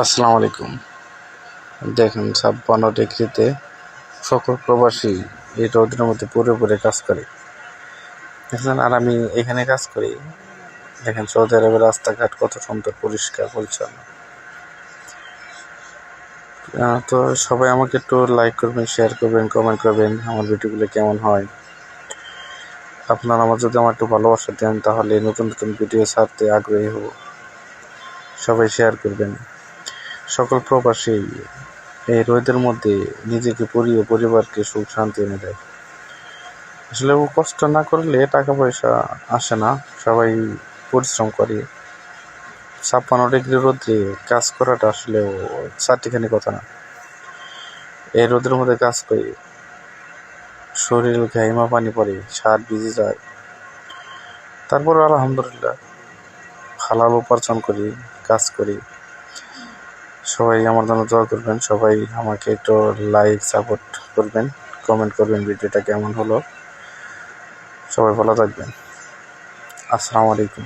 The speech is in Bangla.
আসসালামু আলাইকুম। দেখেন 56 ডিগ্রিতে সকল প্রবাসী এই রোদের মধ্যে পুরে কাজ করে দেখছেন। আর আমি এখানে কাজ করি। দেখেন সৌদি আরবের রাস্তাঘাট কত সুন্দর পরিষ্কার পরিচ্ছন্ন। তো সবাই আমাকে একটু লাইক করবেন, শেয়ার করবেন, কমেন্ট করবেন আমার ভিডিওগুলো কেমন হয়। আপনারা যদি আমার একটু ভালোবাসা দেন তাহলে নতুন নতুন ভিডিও ছাড়তে আগ্রহী হব। সবাই শেয়ার করবেন। সকল প্রবাসী এই রোদের মধ্যে নিজেকে পরিয়ে পরিবারকে সুখ শান্তি এনে দেয়। আসলে ও কষ্ট না করলে টাকা পয়সা আসে না। সবাই পরিশ্রম করে। 56 ডিগ্রি রোদ্রে কাজ করাটা আসলে চারটিখানি কথা না। এই রোদের মধ্যে কাজ করি, শরীর ঘাইমা পানি পড়ে, সার ভিজে যায়, তারপর আলহামদুলিল্লাহ হালাল উপার্জন করি, কাজ করি। সবাই আমার জন্য দোয়া করবেন। সবাই আমাকে একটু লাইক সাপোর্ট করবেন, কমেন্ট করবেন ভিডিওটা কেমন হলো। সবাই ভালো থাকবেন। আসসালামু আলাইকুম।